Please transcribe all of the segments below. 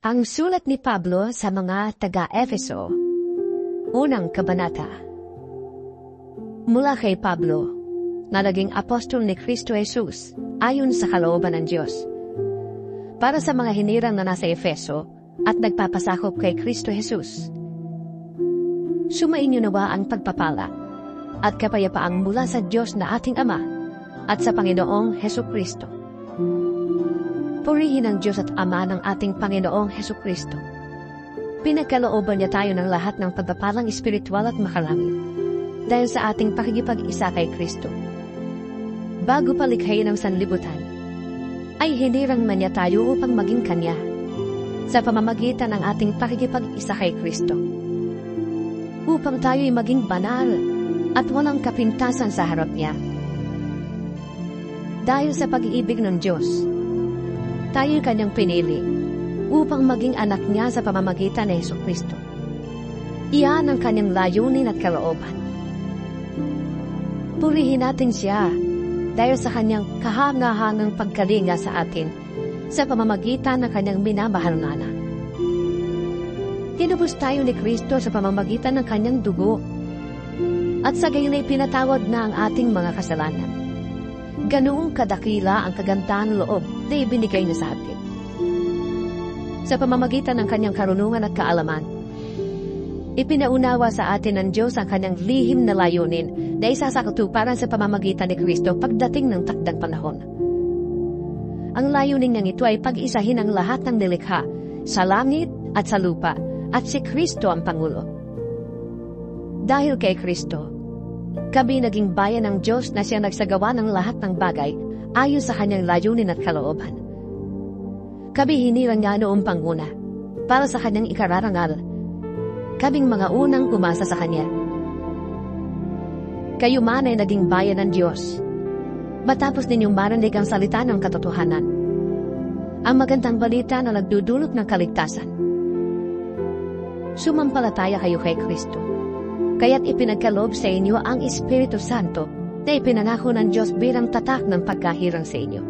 Ang sulat ni Pablo sa mga taga-Efeso, unang kabanata. Mula kay Pablo, na naging apostol ni Kristo Jesus, ayon sa kalooban ng Diyos. Para sa mga hinirang na nasa Efeso at nagpapasakop kay Kristo Jesus. Sumainyo nawa ang pagpapala at kapayapaang mula sa Diyos na ating Ama at sa Panginoong Hesukristo. Purihin ang Diyos at Ama ng ating Panginoong Hesukristo. Pinagkalooban niya tayo ng lahat ng pagpapalang espiritual at makalangit dahil sa ating pakikipag-isa kay Kristo. Bago palikhayin ang sanlibutan, ay hinirang man niya tayo upang maging Kanya sa pamamagitan ng ating pakikipag-isa kay Kristo. Upang tayo'y maging banal at walang kapintasan sa harap niya. Dahil sa pag-iibig ng Diyos, tayo'y Kanyang pinili upang maging anak niya sa pamamagitan ni Hesukristo. Iyan ang Kanyang layunin at kalooban. Purihin natin siya dahil sa Kanyang kahangahangang pagkalinga sa atin sa pamamagitan ng Kanyang minamahal na anak. Tinubos tayo ni Kristo sa pamamagitan ng Kanyang dugo at sa gayon ay pinatawad na ang ating mga kasalanan. Ganoong kadakila ang kagandahan loob na ibinigay niya sa atin. Sa pamamagitan ng Kanyang karunungan at kaalaman, ipinaunawa sa atin ng Diyos ang Kanyang lihim na layunin na isasakatuparan sa pamamagitan ni Kristo pagdating ng takdang panahon. Ang layunin niyang ito ay pag-isahin ang lahat ng nilikha sa langit at sa lupa at si Kristo ang Pangulo. Dahil kay Kristo, kami naging bayan ng Diyos na siya nagsagawa ng lahat ng bagay ayon sa Kanyang layunin at kalooban. Kami hinirang niya noong panguna para sa Kanyang ikararangal. Kaming mga unang umasa sa Kanya. Kayo man ay naging bayan ng Diyos matapos ninyong marinig ang salita ng katotohanan, ang magandang balita na nagdudulot ng kaligtasan. Sumampalataya kayo kay Kristo, kaya't ipinagkaloob sa inyo ang Espiritu Santo na ipinangako ng Diyos bilang tatak ng pagkahirang sa inyo.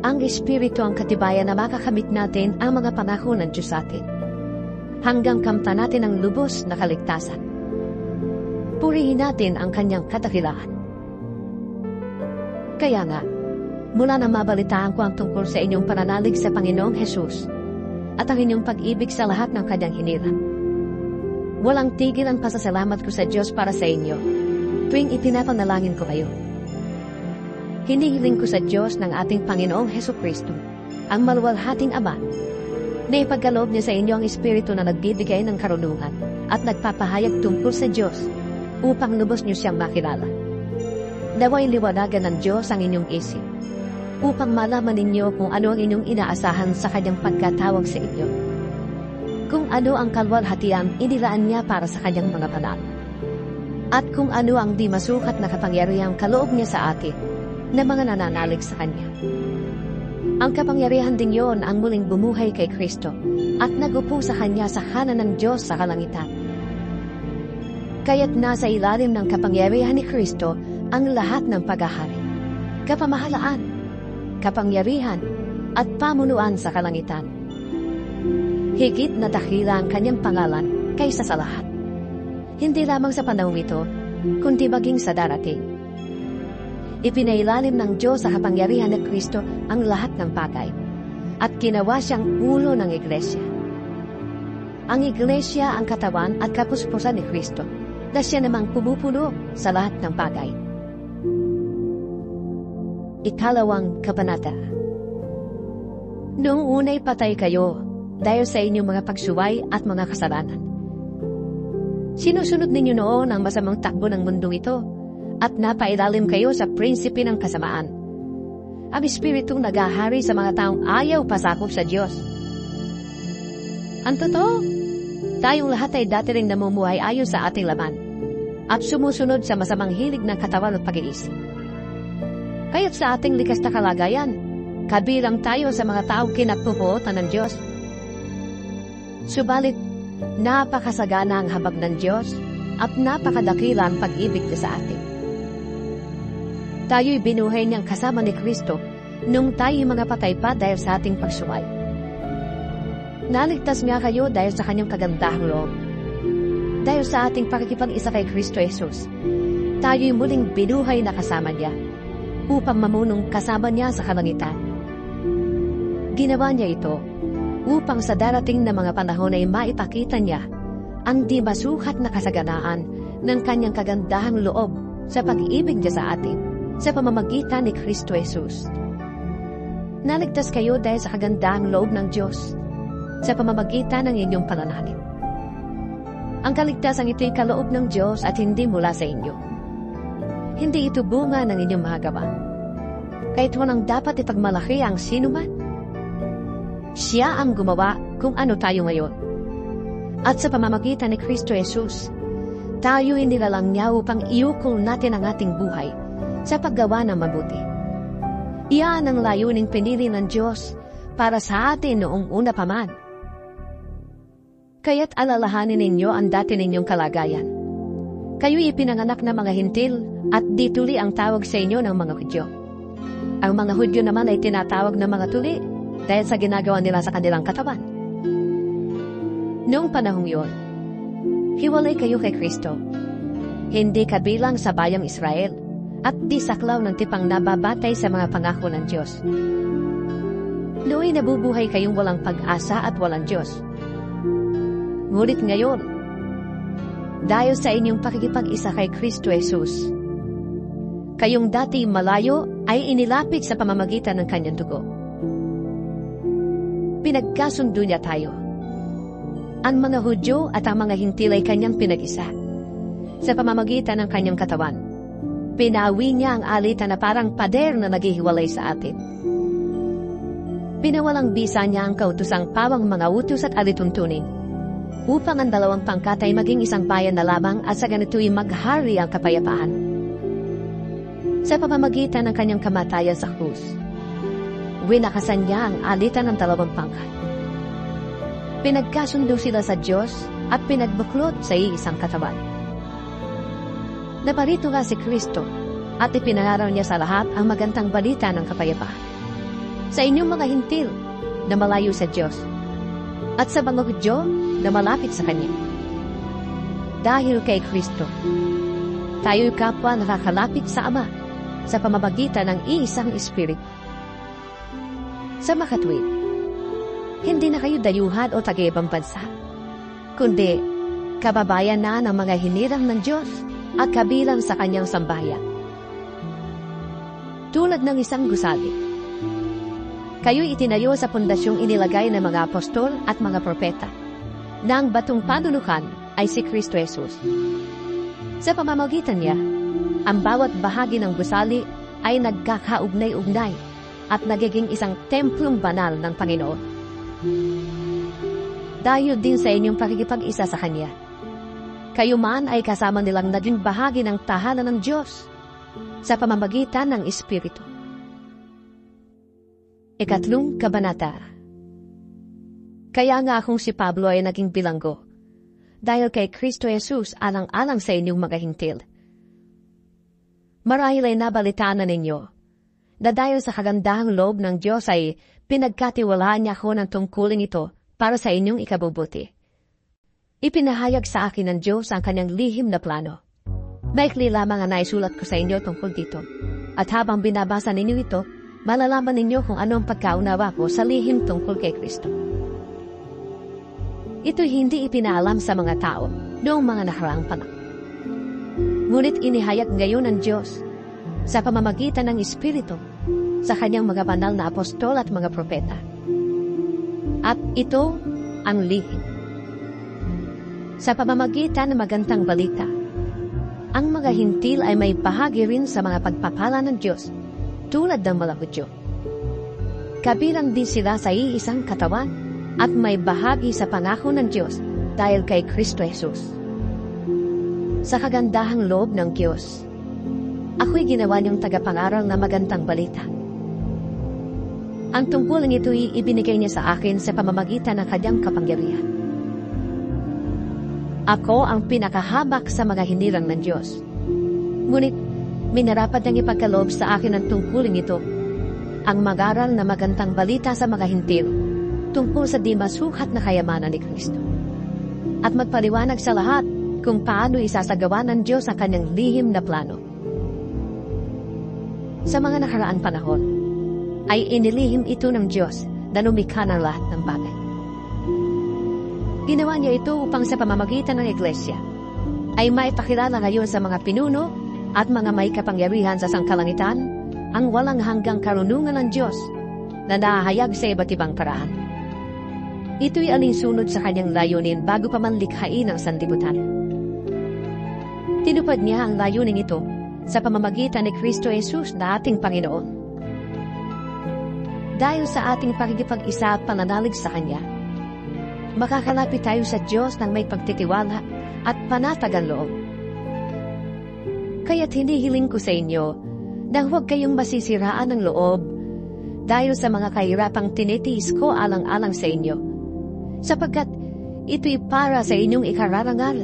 Ang Espiritu ang katibayan na makakamit natin ang mga pangako ng Diyos sa atin, hanggang kamtan natin ang lubos na kaligtasan. Purihin natin ang Kanyang kadakilaan. Kaya nga, mula nang mabalitaan ko ang tungkol sa inyong pananalig sa Panginoong Hesus at ang inyong pag-ibig sa lahat ng Kanyang hinirang, walang tigil ang pasasalamat ko sa Diyos para sa inyo tuwing ipinapanalangin ko kayo. Hinihiling ko sa Diyos ng ating Panginoong Hesukristo, ang maluwalhating Ama, na ipagkaloob niya sa inyo ang Espiritu na nagbibigay ng karunungan at nagpapahayag tungkol sa Diyos upang lubos niyo siyang makilala. Naway liwanagan ng Diyos ang inyong isip upang malaman ninyo kung ano ang inyong inaasahan sa Kanyang pagkatawag sa inyo. Kung ano ang kalwalhatiang inilaan niya para sa Kanyang mga banal. At kung ano ang di masukat na kapangyarihang kaloob niya sa atin na mga nananalig sa Kanya. Ang kapangyarihan din yon ang muling bumuhay kay Kristo at nagupo sa Kanya sa kanan ng Diyos sa kalangitan. Kaya't nasa ilalim ng kapangyarihan ni Kristo ang lahat ng paghahari, kapamahalaan, kapangyarihan, at pamunuan sa kalangitan. Higit na dakila ang Kanyang pangalan kaysa sa lahat. Hindi lamang sa panahong ito, kundi maging sa darating. Ipinailalim ng Diyos sa kapangyarihan ni Kristo ang lahat ng bagay at ginawa siyang ulo ng Iglesia. Ang Iglesia ang katawan at kapuspusan ni Kristo na siya namang pumupuno sa lahat ng bagay. Ikalawang kabanata. Noong unay patay kayo dahil sa inyong mga pagsuway at mga kasalanan. Sinusunod ninyo noon ang masamang takbo ng mundong ito at napailalim kayo sa prinsipe ng kasamaan, ang espiritong nagahari sa mga taong ayaw pasakop sa Diyos. Ang totoo, tayong lahat ay dati ring namumuhay ayon sa ating laman at sumusunod sa masamang hilig ng katawan at pag-iisip. Kaya't sa ating likas na kalagayan, kabilang tayo sa mga taong kinapupuotan ng Diyos. Subalit, napakasagana ang habag ng Diyos at napakadakila ang pag-ibig niya sa atin. Tayo'y binuhay niyang kasama ni Kristo nung tayo'y mga patay pa dahil sa ating pagsuway. Naligtas nga kayo dahil sa kanyang kagandahang loob. Dahil sa ating pakikipag-isa kay Kristo Jesus, tayo'y muling binuhay na kasama niya, upang mamunong kasama niya sa kalangitan. Ginawa niya ito, upang sa darating na mga panahon ay maipakita niya ang di masukat na kasaganaan ng kanyang kagandahang loob sa pag-ibig niya sa atin, sa pamamagitan ni Kristo Jesus. Naligtas kayo dahil sa kagandahang loob ng Diyos, sa pamamagitan ng inyong pananalig. Ang kaligtasan ito'y kaloob ng Diyos at hindi mula sa inyo. Hindi ito bunga ng inyong mga gawa. Kahit walang dapat ipagmalaki ang sinuman. Siya ang gumawa kung ano tayo ngayon. At sa pamamagitan ni Kristo Jesus, tayo inilalang niya upang iukol natin ang ating buhay sa paggawa ng mabuti. Iyan ang layuning pinili ng Diyos para sa atin noong una pa man. Kaya't alalahanin ninyo ang dati ninyong kalagayan. Kayo'y ipinanganak na mga hintil at di tuli ang tawag sa inyo ng mga Hudyo. Ang mga Hudyo naman ay tinatawag ng mga tuli dahil sa ginagawa nila sa kanilang katawan. Noong panahong yon, hiwalay kayo kay Kristo. Hindi kabilang sa bayang Israel at di saklaw ng tipang nababatay sa mga pangako ng Diyos. Nooy nabubuhay kayong walang pag-asa at walang Diyos. Ngunit ngayon, dahil sa inyong pakikipag-isa kay Kristo Jesus, kayong dati malayo ay inilapit sa pamamagitan ng kanyang dugo. Pinagkasundo niya tayo. Ang mga Hudyo at ang mga hintil ay kanyang pinag-isa. Sa pamamagitan ng kanyang katawan, pinawi niya ang alitan na parang pader na naghihiwalay sa atin. Pinawalang bisa niya ang kautusang pawang mga utos at alituntunin, upang ang dalawang pangkat ay maging isang bayan na lamang at sa ganito'y maghari ang kapayapaan. Sa pamamagitan ng kanyang kamatayan sa krus, winakasan niya ang alitan ng dalawang pangkat. Pinagkasundo sila sa Diyos at pinagbuklod sa iisang katawan. Naparito nga si Kristo at ipinangaraw niya sa lahat ang magandang balita ng kapayapaan. Sa inyong mga hintil na malayo sa Diyos at sa mga Hudyo na malapit sa Kanya. Dahil kay Kristo, tayo'y kapwa nakakalapit sa Ama sa pamamagitan ng iisang Espiritu. Sa makatwid, hindi na kayo dayuhan o taga-ibang bansa, kundi kababayan na ng mga hinirang ng Diyos at kabilang sa Kanyang sambahayan. Tulad ng isang gusali, kayo'y itinayo sa pundasyong inilagay ng mga apostol at mga propeta, na ang batong panunukan ay si Kristo Jesus. Sa pamamagitan niya, ang bawat bahagi ng gusali ay nagkakaugnay-ugnay at nagiging isang templong banal ng Panginoon. Dahil din sa inyong pakikipag-isa sa Kanya, kayo man ay kasama nilang naging bahagi ng tahanan ng Diyos sa pamamagitan ng Espiritu. Ikatlong kabanata. Kaya nga akong si Pablo ay naging bilanggo, dahil kay Kristo Jesus alang-alang sa inyong mga hintil. Marahil ay nabalitaan na ninyo, na dahil sa kagandahang loob ng Diyos ay pinagkatiwalaan niya ako ng tungkulin ito para sa inyong ikabubuti. Ipinahayag sa akin ng Diyos ang kanyang lihim na plano. Maikli lamang ang naisulat ko sa inyo tungkol dito, at habang binabasa ninyo ito, malalaman ninyo kung ano ang pagkaunawa ko sa lihim tungkol kay Kristo. Ito'y hindi ipinaalam sa mga tao noong mga nakaraang panahon. Ngunit inihayag ngayon ng Diyos sa pamamagitan ng Espiritu sa kanyang mga banal na apostol at mga propeta. At ito ang lihim. Sa pamamagitan ng magandang balita, ang mga hintil ay may bahagi rin sa mga pagpapala ng Diyos tulad ng mga Hudyo. Kabilang din sila sa iisang katawan at may bahagi sa pangako ng Diyos dahil kay Kristo Jesus. Sa kagandahang loob ng Diyos, ako'y ginawa niyong tagapangaral na magandang balita. Ang tungkulin ito'y ibinigay niya sa akin sa pamamagitan ng kanyang kapangyarihan. Ako ang pinakahabak sa mga hinirang ng Diyos. Ngunit, minarapat niyang ipagkaloob sa akin ang tungkulin ito, ang mag-aral na magandang balita sa mga hintil, tungkol sa di masukat na kayamanan ni Kristo. At magpaliwanag sa lahat kung paano isasagawa ng Diyos ang kanyang lihim na plano. Sa mga nakaraan panahon, ay inilihim ito ng Diyos na lumikha ng lahat ng bagay. Ginawa niya ito upang sa pamamagitan ng Iglesia ay maipakilala ngayon sa mga pinuno at mga may kapangyarihan sa sangkalangitan ang walang hanggang karunungan ng Diyos na nahahayag sa iba't ibang paraan. Ito'y alinsunod sa kanyang layunin bago pa man likhain ang sanlibutan. Tinupad niya ang layunin ito sa pamamagitan ni Kristo Jesus na ating Panginoon. Dahil sa ating pakikipag-isa at pananalig sa Kanya, makakalapit tayo sa Diyos ng may pagtitiwala at panatagang loob. Kaya't hinihiling ko sa inyo na huwag kayong masisiraan ng loob dahil sa mga kahirapang tinitiis ko alang-alang sa inyo, sapagkat ito'y para sa inyong ikararangal.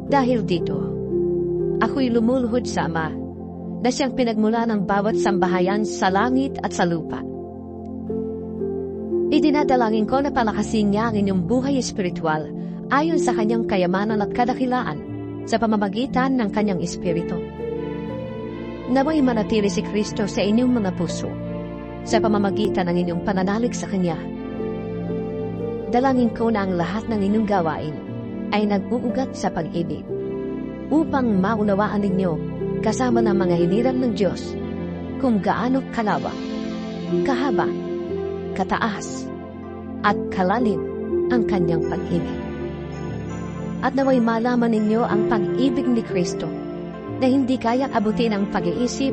Dahil dito, ako'y lumuluhod sa Ama na siyang pinagmula ng bawat sambahayan sa langit at sa lupa. Idinadalangin ko na palakasin niya ang inyong buhay espiritual ayon sa kanyang kayamanan at kadakilaan sa pamamagitan ng kanyang espiritu. Naway manatili si Kristo sa inyong mga puso sa pamamagitan ng inyong pananalig sa Kanya. Dalangin ko na ang lahat ng inyong gawain ay nag-uugat sa pag-ibig upang maunawaan ninyo kasama ng mga hinirang ng Diyos kung gaano kalawak, kahaba, kataas, at kalalim ang Kanyang pag-ibig. At naway malaman ninyo ang pag-ibig ni Kristo na hindi kayang abutin ang pag-iisip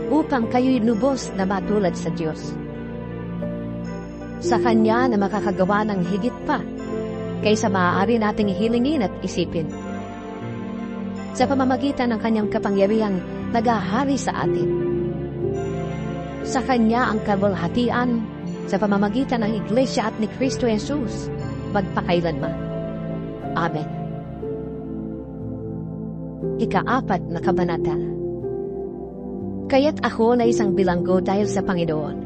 upang kayo'y lubos na matulad sa Diyos. Sa Kanya na makakagawa ng higit pa kaysa maaari nating hilingin at isipin. Sa pamamagitan ng Kanyang kapangyarihang naghahari sa atin. Sa Kanya ang kaluwalhatian sa pamamagitan ng Iglesia at ni Kristo Jesus magpakailanman. Amen. Ika-4 na kabanata. Kaya't ako na isang bilanggo dahil sa Panginoon,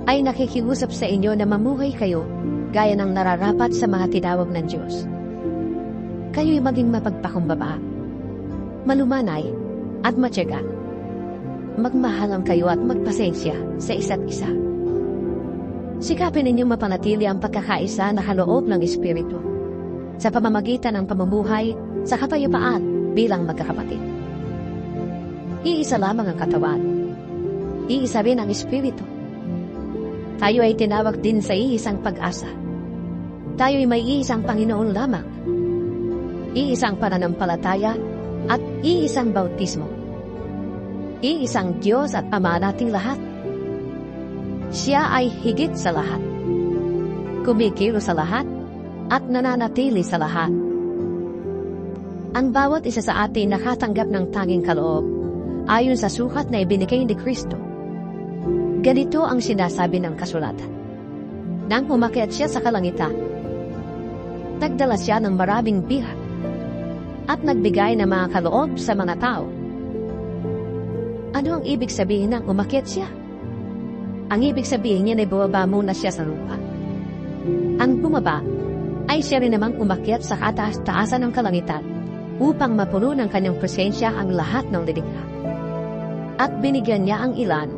ay nakikiusap sa inyo na mamuhay kayo gaya ng nararapat sa mga tinawag ng Diyos. Kayo'y maging mapagpakumbaba, malumanay at matyaga. Magmahalan kayo at magpasensya sa isa't isa. Sikapin ninyong mapanatili ang pagkakaisa na kaloob ng Espiritu sa pamamagitan ng pamumuhay sa kapayapaan bilang magkakapatid. Iisa lamang ang katawan. Iisa rin ang Espiritu. Tayo ay tinawag din sa iisang pag-asa. Tayo ay may iisang Panginoon lamang. Iisang pananampalataya at iisang bautismo. Iisang Diyos at Ama nating lahat. Siya ay higit sa lahat. Kumikilos sa lahat at nananatili sa lahat. Ang bawat isa sa atin nakatanggap ng tanging kaloob ayon sa sukat na ibinigay ni Kristo. Ganito ang sinasabi ng kasulatan. Nang umakyat siya sa kalangitan, nagdala siya ng maraming bihag at nagbigay ng mga kaloob sa mga tao. Ano ang ibig sabihin ng umakyat siya? Ang ibig sabihin niya na bumaba muna siya sa lupa. Ang bumaba ay siya rin namang umakyat sa kataas-taasan ng kalangitan upang mapuno ng kanyang presensya ang lahat ng lilikha. At binigyan niya ang ilan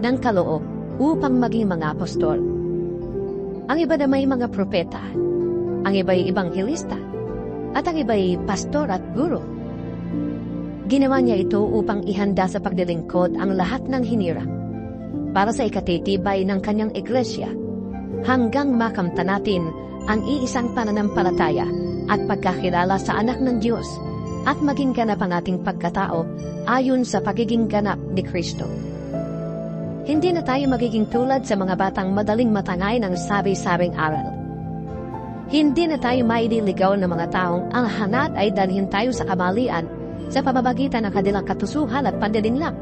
ng kaloob upang maging mga apostol. Ang iba na may mga propeta, ang iba ay ibanghilista, at ang iba ay pastor at guro. Ginawa niya ito upang ihanda sa paglilingkod ang lahat ng hinirang para sa ikatitibay ng kanyang iglesia hanggang makamtan natin ang iisang pananampalataya at pagkakilala sa anak ng Diyos at maging ganap ang ating pagkatao ayon sa pagiging ganap ni Kristo. Hindi na tayo magiging tulad sa mga batang madaling matangay ng sabi-sabing aral. Hindi na tayo maililigaw ng mga taong ang hanat ay dalhin tayo sa kamalian sa pamamagitan ng kanilang katusuhan at pandilinlang.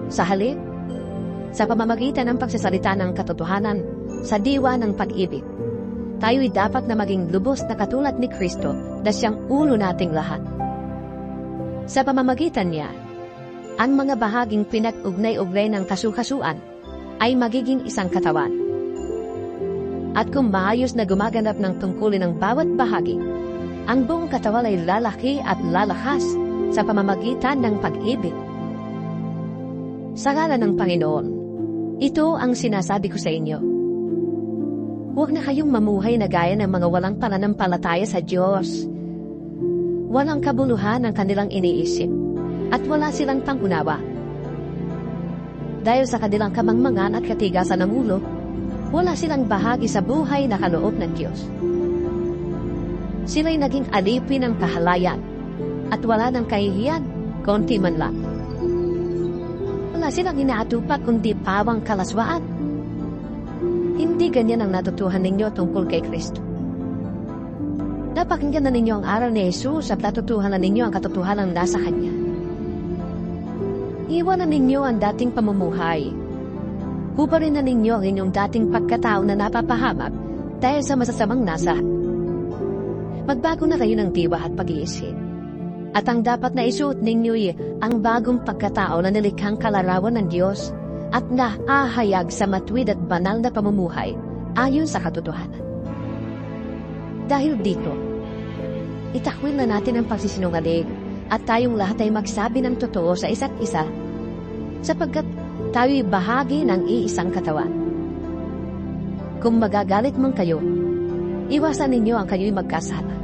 Sa halip, sa pamamagitan ng pagsasalita ng katotohanan sa diwa ng pag-ibig, tayo'y dapat na maging lubos na katulad ni Kristo na siyang ulo nating lahat. Sa pamamagitan niya, ang mga bahaging pinag-ugnay-ugnay ng kasukasuan ay magiging isang katawan. At kung maayos na gumaganap ng tungkulin ng bawat bahagi, ang buong katawan ay lalaki at lalakas sa pamamagitan ng pag-ibig. Sa ngalan ng Panginoon, ito ang sinasabi ko sa inyo. Huwag na kayong mamuhay na gaya ng mga walang pananampalataya sa Diyos. Walang kabuluhan ang kanilang iniisip at wala silang pangunawa. Dahil sa kanilang kamangmangan at katigasan ng ulo, wala silang bahagi sa buhay na kaloob ng Diyos. Sila'y naging alipin ng kahalayan at wala ng kahihiyan, konti man lang. Wala silang inaatupak kundi pawang kalaswaan. Hindi ganyan ang natutuhan ninyo tungkol kay Kristo. Napakinggan na ninyo ang aral ni Jesus at natutuhan na ninyo ang katotohanan nasa Kanya. Iwanan ninyo ang dating pamumuhay. Hubarin na ninyo ang inyong dating pagkatao na napapahamak dahil sa masasamang nasa. Magbago na kayo ng diwa at pag-iisip. At ang dapat na isuot ninyo'y ang bagong pagkatao na nilikhang kalarawan ng Diyos at naahayag sa matuwid at banal na pamumuhay ayon sa katotohanan. Dahil dito, itakwil na natin ang pagsisinungaling at tayong lahat ay magsabi ng totoo sa isa't isa sapagkat tayo'y bahagi ng iisang katawan. Kung magagalit man kayo, iwasan ninyo ang kayo'y magkasala.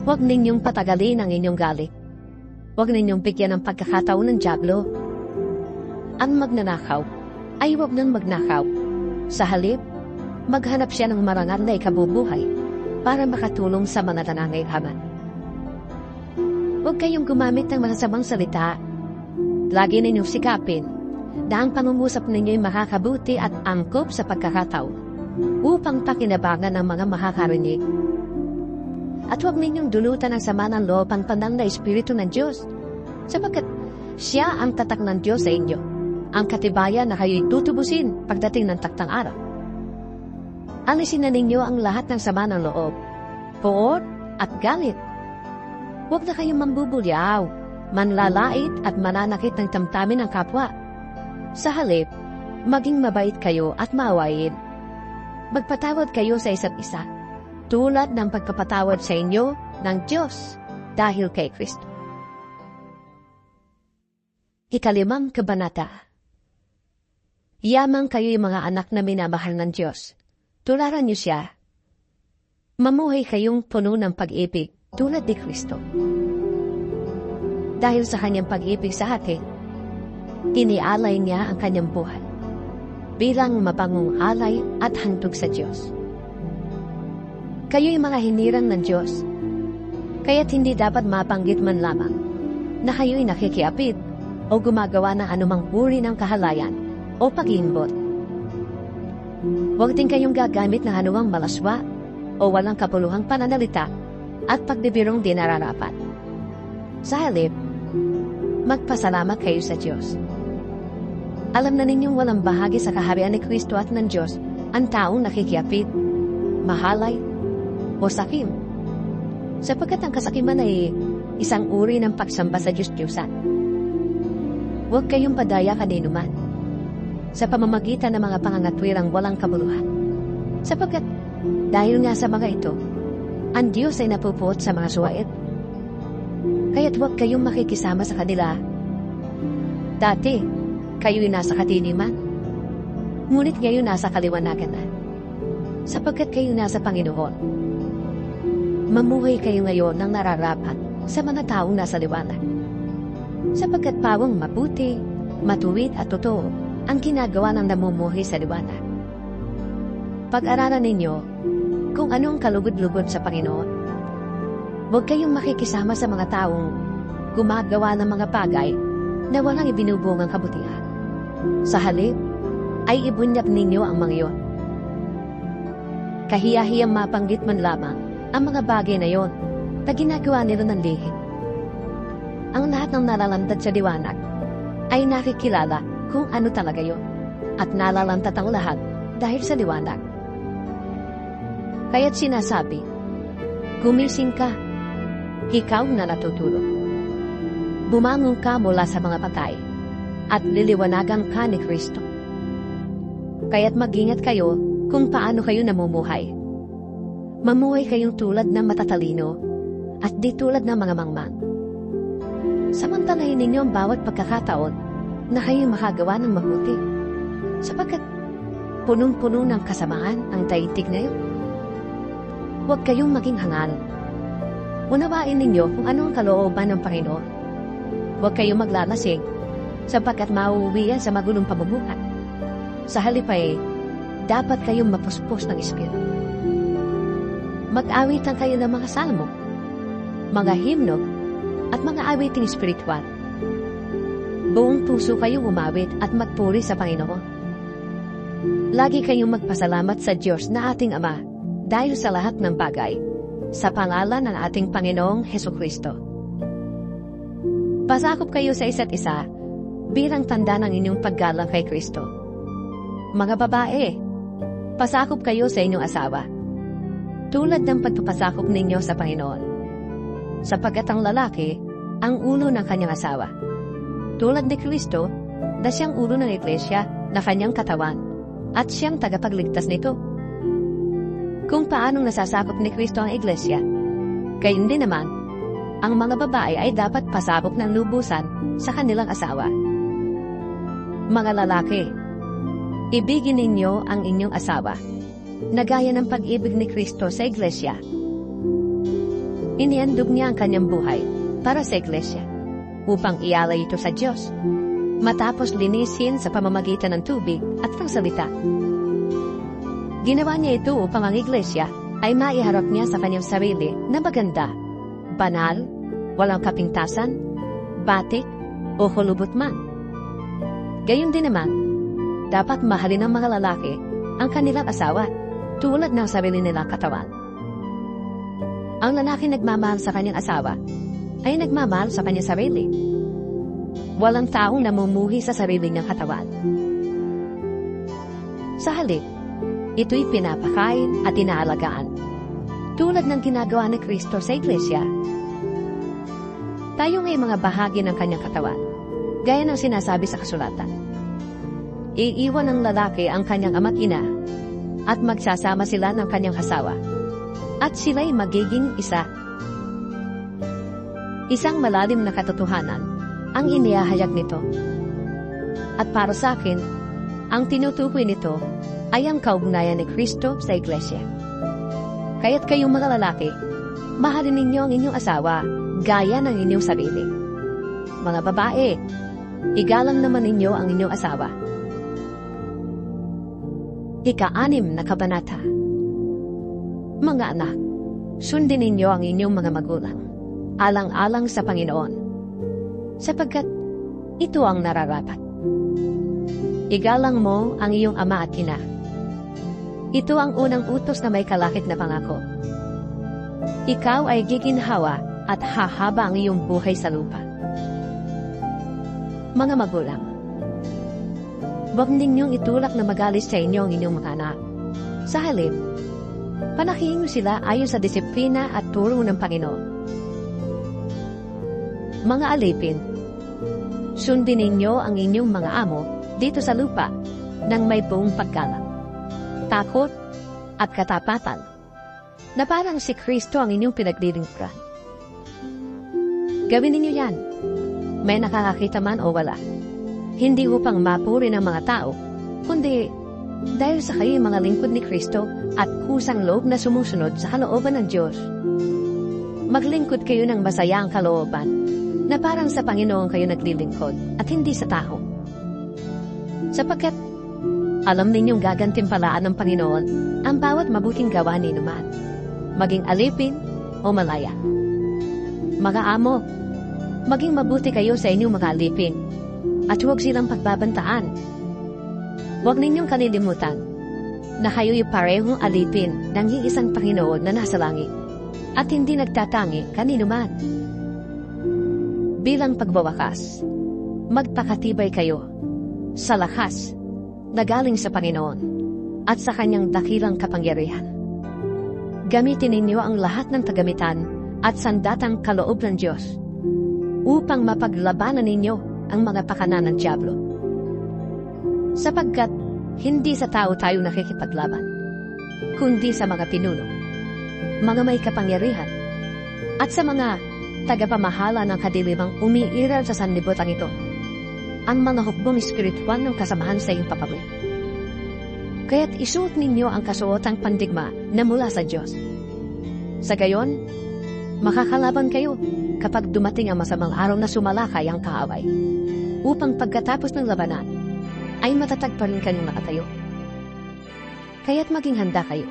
Huwag ninyong patagalin ang inyong galit. Huwag ninyong bigyan ng pagkakataon ng dyablo. Ang magnanakaw ay huwag nang magnakaw. Sa halip, maghanap siya ng marangal na ikabubuhay para makatulong sa mga nangangailangan. Huwag kayong gumamit ng masasamang salita. Lagi ninyong sikapin na ang pangungusap ninyo'y makakabuti at angkop sa pagkakataon upang pakinabangan ng mga makakarinig. At huwag ninyong dulutan ang sama ng loob ang panal na Espiritu ng Diyos, sapagkat siya ang tatak ng Diyos sa inyo, ang katibayan na kayo'y tutubusin pagdating ng taktang araw. Alisin na ninyo ang lahat ng sama ng loob, poot at galit. Huwag na kayong mambubulyaw, manlalait at mananakit ng tamtamin ng kapwa. Sa halip, maging mabait kayo at maawain. Magpatawad kayo sa isa't isa, tulad ng pagpapatawad sa inyo ng Diyos dahil kay Kristo. Ikalimang kabanata. Yamang kayo'y mga anak na minamahal ng Diyos. Tularan niyo siya. Mamuhay kayong puno ng pag-ibig tulad ni Kristo. Dahil sa kanyang pag-ibig sa atin, inialay niya ang kanyang buhay bilang mabangong alay at handog sa Diyos. Kayo'y mga hinirang ng Diyos, kaya't hindi dapat mabanggit man lamang na kayo'y nakikiapid o gumagawa ng anumang uri ng kahalayan o pag-iimbot. Huwag din kayong gagamit ng anumang malaswa o walang kapuluhang pananalita at pagbibirong di nararapat. Sa halip, magpasalamat kayo sa Diyos. Alam na ninyong walang bahagi sa kaharian ni Kristo at ng Diyos ang taong nakikiapid, mahalay, o sakim, sapagkat ang kasakiman ay isang uri ng pagsamba sa Diyos-Diyosan. Huwag kayong padaya kaninuman sa pamamagitan ng mga pangangatwirang walang kabuluhan, sapagkat dahil nga sa mga ito, ang Diyos ay napupuot sa mga suwait. Kaya't huwag kayong makikisama sa kanila. Dati, kayo'y nasa katiniman, ngunit ngayon nasa kaliwanagan na, sapagkat kayo nasa Panginoon. Mamuhay kayo ngayon ng nararapat sa mga taong nasa liwanag, sapagkat pawang mabuti, matuwid at totoo ang ginagawa ng namumuhay sa liwanag. Pag-aralan ninyo kung anong kalugod-lugod sa Panginoon. Huwag kayong makikisama sa mga taong gumagawa ng mga bagay na walang ibinubungang kabutihan. Sa halip, ay ibunyag ninyo ang mga iyon. Kahiya-hiyang mapanggit man lamang ang mga bagay na yon na ginagawa nila ng lihim. Ang lahat ng nalalantat sa liwanag ay nakikilala kung ano talaga yon at nalalantat ang lahat dahil sa liwanag. Kaya't sinasabi, gumising ka, ikaw na natutulog. Bumangon ka mula sa mga patay at liliwanagan ka ni Kristo. Kaya't mag-ingat kayo kung paano kayo namumuhay. Mamuhay kayong tulad ng matatalino at di tulad ng mga mangmang. Samantalahin ninyo ang bawat pagkakataon na kayo makagawa ng mabuti, sapagkat punong-puno ng kasamaan ang daigdig ngayon. Huwag kayong maging hangal. Unawain ninyo kung ano ang kalooban ng Panginoon. Huwag kayong maglalasing, sapagkat mauuwi yan sa magulong pamumuhay. Sa halip ay, dapat kayong mapuspos ng Espiritu. Mag-awitan kayo ng mga salmo, mga himno, at mga awiting espiritual. Buong puso kayong umawit at magpuri sa Panginoon. Lagi kayong magpasalamat sa Diyos na ating Ama dahil sa lahat ng bagay, sa pangalan ng ating Panginoong Hesukristo. Pasakop kayo sa isa't isa bilang tanda ng inyong paggalang kay Kristo. Mga babae, pasakop kayo sa inyong asawa, tulad ng pagpapasakop ninyo sa Panginoon. Sapagkat ang lalaki, ang ulo ng kanyang asawa. Tulad ni Kristo, na siyang ulo ng Iglesia na kanyang katawan, at siyang tagapagligtas nito. Kung paanong nasasakop ni Kristo ang Iglesia, gayon din naman, ang mga babae ay dapat pasakop ng lubusan sa kanilang asawa. Mga lalaki, ibigin ninyo ang inyong asawa, na gaya ng pag-ibig ni Kristo sa Iglesia. Inihandog niya ang kanyang buhay para sa Iglesia, upang ialay ito sa Diyos, matapos linisin sa pamamagitan ng tubig at ng salita. Ginawa niya ito upang ang Iglesia ay maiharap niya sa kanyang sarili na maganda, banal, walang kapintasan, batik, o hulubot man. Gayon din naman, dapat mahalin ng mga lalaki ang kanilang asawa tulad ng sarili nilang katawan. Ang lalaki nagmamahal sa kanyang asawa ay nagmamahal sa kanyang sarili. Walang taong namumuhi sa sarili niyang katawan. Sa halip, ito'y pinapakain at inaalagaan, tulad ng ginagawa ni Kristo sa Iglesia. Tayo nga'y mga bahagi ng kanyang katawan, gaya ng sinasabi sa kasulatan. Iiwan ng lalaki ang kanyang ama't ina, at magsasama sila ng kanyang asawa, at sila'y magiging isa. Isang malalim na katotohanan ang inihahayag nito. At para sa akin, ang tinutukoy nito ay ang kaugnayan ni Kristo sa Iglesia. Kaya't kayong mga lalaki, mahalin ninyo ang inyong asawa gaya ng inyong sarili. Mga babae, igalang naman ninyo ang inyong asawa. Ika-6 na kabanata. Mga anak, sundin ninyo ang inyong mga magulang, alang-alang sa Panginoon, sapagkat ito ang nararapat. Igalang mo ang iyong ama at ina. Ito ang unang utos na may kalakip na pangako. Ikaw ay giginhawa at hahaba ang iyong buhay sa lupa. Mga magulang, huwag ninyong itulak na magalis sa inyo ang inyong mga anak. Sa halip, panakihin sila ayon sa disiplina at turo ng Panginoon. Mga alipin, sundin ninyo ang inyong mga amo dito sa lupa ng may buong paggalang, takot at katapatan, na parang si Kristo ang inyong pinaglilingkuran. Gawin ninyo yan, may nakakakita man o wala, hindi upang mapuri ng mga tao, kundi dahil sa kayo'y mga lingkod ni Kristo at kusang loob na sumusunod sa kalooban ng Diyos. Maglingkod kayo ng masaya ang kalooban, na parang sa Panginoon kayo naglilingkod at hindi sa tao. Sapagkat alam ninyong gagantimpalaan ng Panginoon ang bawat mabuting gawa ni naman, maging alipin o malaya. Mga amo, maging mabuti kayo sa inyong mga alipin, at huwag silang pagbabantaan. Huwag ninyong kalilimutan na kayo'y parehong alipin ng iisang Panginoon na nasa langit, at hindi nagtatangi kanino man. Bilang pagbawakas, magpakatibay kayo sa lakas na galing sa Panginoon at sa kanyang dakilang kapangyarihan. Gamitin ninyo ang lahat ng tagamitan at sandatang kaloob ng Diyos upang mapaglabanan ninyo ang mga pakanan ng dyablo. Sapagkat hindi sa tao tayo nakikipaglaban, kundi sa mga pinuno, mga may kapangyarihan, at sa mga tagapamahala ng kadilimang umiiral sa sanlibutan ito, ang mga hukbong espiritual ng kasamahan sa iyong papablik. Kaya't isuot ninyo ang kasuotang pandigma na mula sa Diyos. Sa gayon, makakalaban kayo kapag dumating ang masamang araw na sumalakay ang kaaway, upang pagkatapos ng labanan, ay matatag pa rin kayong nakatayo. Kaya't maging handa kayo.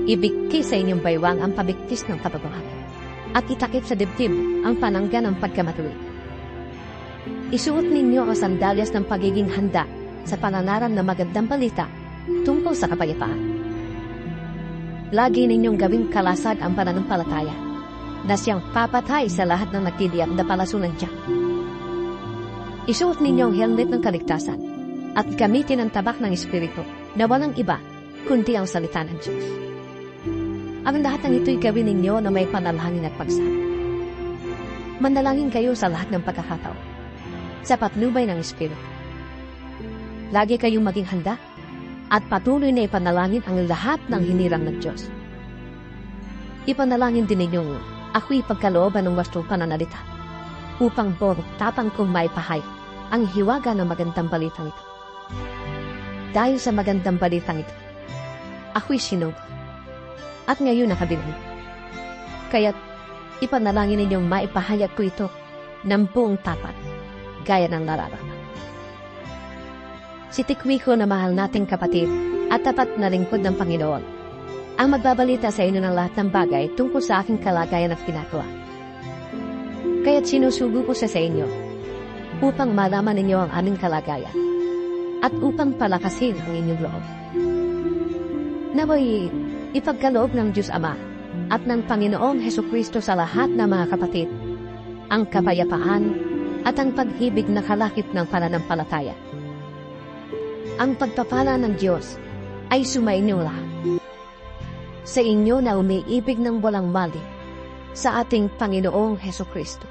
Ibigti sa inyong baywang ang pabigtis ng katotohanan, at itakip sa dibdib ang panangga ng pagkamatuwid. Isuot ninyo ang sandalyas ng pagiging handa sa pananaran na magandang balita tungkol sa kapayapaan. Lagi ninyong gawing kalasag ang pananampalataya na siyang papatay sa lahat ng nagtitiyak na palasunan niya. Isuot ninyo ang helmet ng kaligtasan at gamitin ang tabak ng Espiritu na walang iba kundi ang salita ng Diyos. Ang lahat ng ito'y gawin ninyo na may panalangin at pagsama. Manalangin kayo sa lahat ng pagkakataon sa patnubay ng Espiritu. Lagi kayong maging handa at patuloy na ipanalangin ang lahat ng hinirang ng Diyos. Ipanalangin din ninyong ako'y pagkalooban ng wastong pananalita upang tapang kong maipahayag ang hiwaga ng magandang balitang ito. Dahil sa magandang balitang ito, ako'y sinugo at ngayon nakabilang. Kaya't ipanalangin ninyong maipahayag ko ito ng buong tapat, gaya ng nararamdaman. Si Tikwico na mahal nating kapatid at tapat na lingkod ng Panginoon, ang magbabalita sa inyo ng lahat ng bagay tungkol sa aking kalagayan at ginagawa. Kaya't sinusugo ko sa inyo upang malaman ninyo ang aming kalagayan at upang palakasin ang inyong loob. Naway ipagkaloob ng Diyos Ama at ng Panginoong Hesukristo sa lahat ng mga kapatid ang kapayapaan at ang pag-ibig na kalakip ng pananampalataya. Ang pagpapala ng Diyos ay sumainyo lahat. Sa inyo na umiibig ng walang mali sa ating Panginoong Hesukristo.